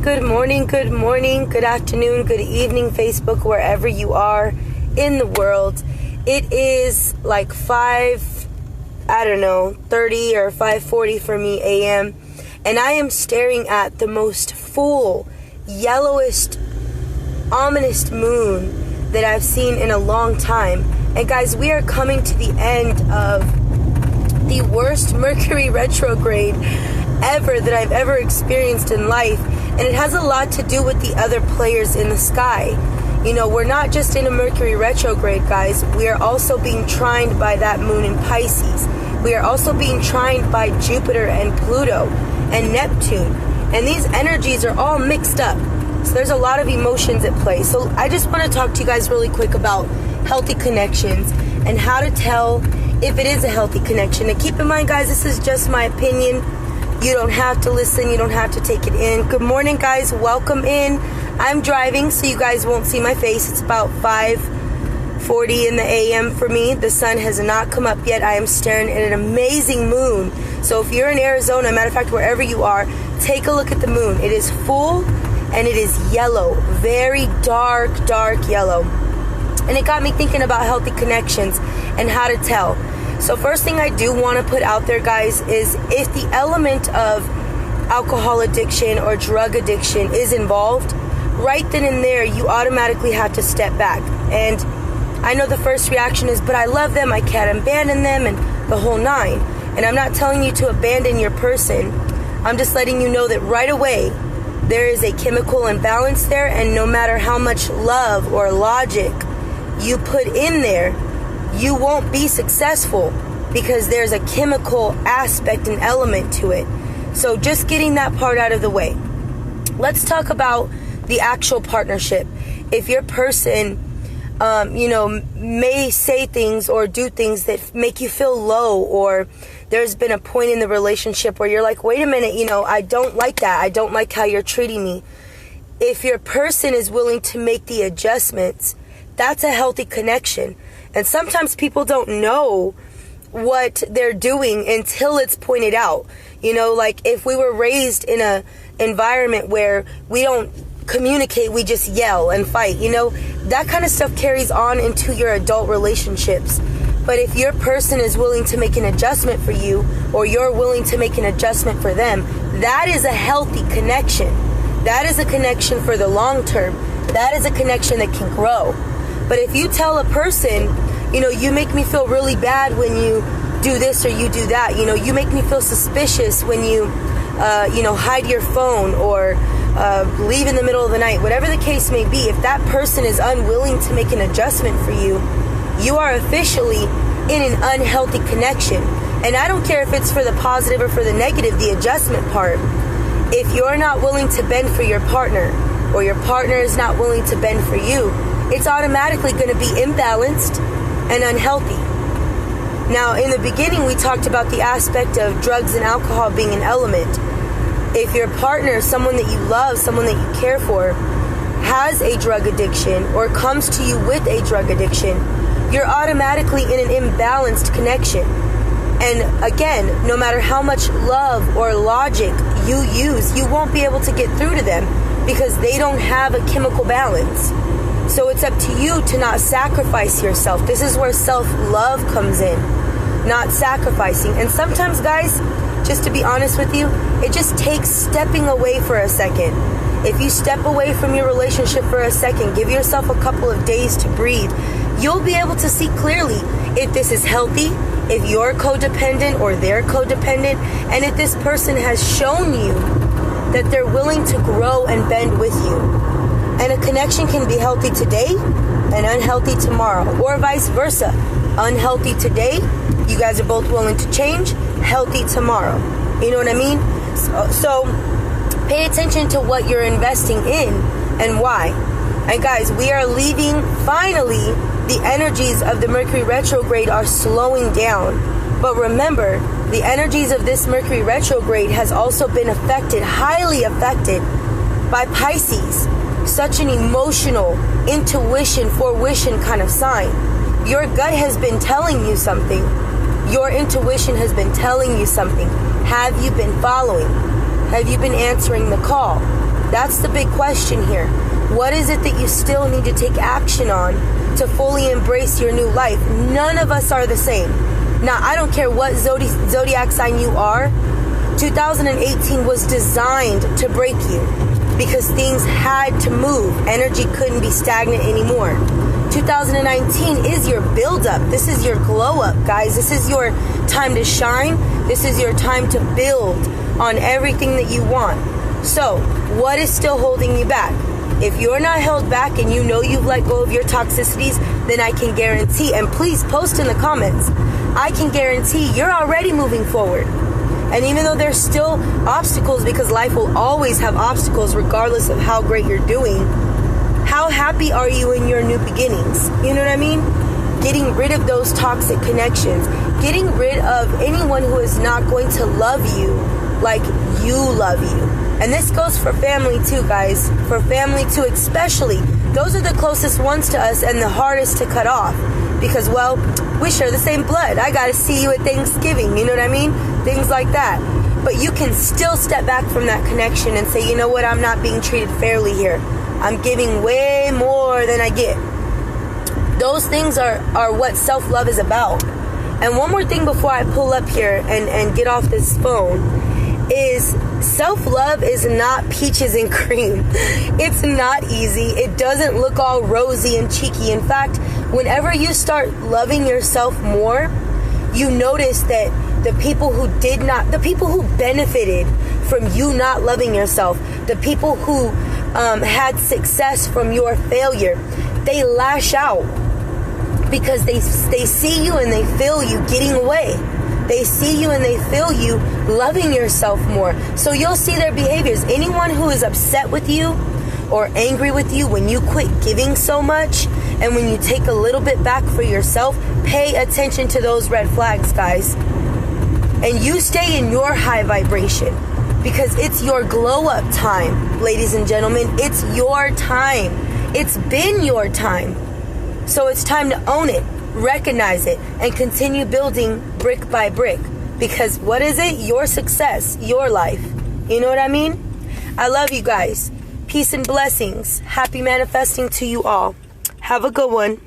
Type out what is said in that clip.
Good morning, good afternoon, good evening, Facebook, wherever you are in the world. It is like 30 or 5:40 for me a.m. And I am staring at the most full, yellowest, ominous moon that I've seen in a long time. And guys, we are coming to the end of the worst Mercury retrograde ever that I've ever experienced in life. And it has a lot to do with the other players in the sky. You know, we're not just in a Mercury retrograde, guys. We are also being trined by that moon in Pisces. We are also being trined by Jupiter and Pluto and Neptune. And these energies are all mixed up. So there's a lot of emotions at play. So I just want to talk to you guys really quick about healthy connections and how to tell if it is a healthy connection. And keep in mind, guys, this is just my opinion. You don't have to listen. You don't have to take it in. Good morning, guys. Welcome in. I'm driving, so you guys won't see my face. It's about 5:40 in the a.m. for me. The sun has not come up yet. I am staring at an amazing moon. So if you're in Arizona, matter of fact, wherever you are, take a look at the moon. It is full, and it is yellow. Very dark, dark yellow. And it got me thinking about healthy connections and how to tell. So first thing I do want to put out there, guys, is if the element of alcohol addiction or drug addiction is involved, right then and there, you automatically have to step back. And I know the first reaction is, but I love them, I can't abandon them, and the whole nine. And I'm not telling you to abandon your person. I'm just letting you know that right away, there is a chemical imbalance there, and no matter how much love or logic you put in there, you won't be successful because there's a chemical aspect and element to it. So just getting that part out of the way. Let's talk about the actual partnership. If your person, may say things or do things that make you feel low, or there's been a point in the relationship where you're like, wait a minute, I don't like that. I don't like how you're treating me. If your person is willing to make the adjustments, that's a healthy connection. And sometimes people don't know what they're doing until it's pointed out. Like if we were raised in a environment where we don't communicate, we just yell and fight, that kind of stuff carries on into your adult relationships. But if your person is willing to make an adjustment for you, or you're willing to make an adjustment for them, that is a healthy connection. That is a connection for the long term. That is a connection that can grow. But if you tell a person, you make me feel really bad when you do this or you do that, you make me feel suspicious when you, hide your phone or leave in the middle of the night, whatever the case may be, if that person is unwilling to make an adjustment for you, you are officially in an unhealthy connection. And I don't care if it's for the positive or for the negative, the adjustment part. If you're not willing to bend for your partner, or your partner is not willing to bend for you, it's automatically going to be imbalanced and unhealthy. Now, in the beginning, we talked about the aspect of drugs and alcohol being an element. If your partner, someone that you love, someone that you care for, has a drug addiction or comes to you with a drug addiction, you're automatically in an imbalanced connection. And again, no matter how much love or logic you use, you won't be able to get through to them because they don't have a chemical balance. So it's up to you to not sacrifice yourself. This is where self-love comes in, not sacrificing. And sometimes, guys, just to be honest with you, it just takes stepping away for a second. If you step away from your relationship for a second, give yourself a couple of days to breathe, you'll be able to see clearly if this is healthy, if you're codependent or they're codependent, and if this person has shown you that they're willing to grow and bend with you. And a connection can be healthy today and unhealthy tomorrow, or vice versa. Unhealthy today, you guys are both willing to change, healthy tomorrow. You know what I mean? So pay attention to what you're investing in and why. And guys, we are leaving, finally, the energies of the Mercury retrograde are slowing down. But remember, the energies of this Mercury retrograde has also been affected, highly affected, by Pisces. Such an emotional, intuition, fruition kind of sign. Your gut has been telling you something. Your intuition has been telling you something. Have you been following? Have you been answering the call? That's the big question here. What is it that you still need to take action on to fully embrace your new life? None of us are the same. Now, I don't care what zodiac sign you are. 2018 was designed to break you because things had to move. Energy couldn't be stagnant anymore. 2019 is your build-up. This is your glow-up, guys. This is your time to shine. This is your time to build on everything that you want. So, what is still holding you back? If you're not held back and you know you've let go of your toxicities, then I can guarantee, and please post in the comments, I can guarantee you're already moving forward. And even though there's still obstacles, because life will always have obstacles regardless of how great you're doing, how happy are you in your new beginnings? You know what I mean? Getting rid of those toxic connections. Getting rid of anyone who is not going to love you like you love you. And this goes for family too, guys. For family too, especially. Those are the closest ones to us and the hardest to cut off. Because, well, we share the same blood. I gotta see you at Thanksgiving, you know what I mean? Things like that. But you can still step back from that connection and say, you know what, I'm not being treated fairly here. I'm giving way more than I get. Those things are what self-love is about. And one more thing before I pull up here and get off this phone is self-love is not peaches and cream. It's not easy. It doesn't look all rosy and cheeky. In fact, whenever you start loving yourself more, you notice that the people who benefited from you not loving yourself, the people who had success from your failure, they lash out because they see you and they feel you getting away. They see you and they feel you loving yourself more. So you'll see their behaviors. Anyone who is upset with you or angry with you when you quit giving so much and when you take a little bit back for yourself, pay attention to those red flags, guys. And you stay in your high vibration because it's your glow up time, ladies and gentlemen. It's your time. It's been your time. So it's time to own it, recognize it, and continue building brick by brick. Because what is it? Your success, your life. You know what I mean? I love you guys. Peace and blessings. Happy manifesting to you all. Have a good one.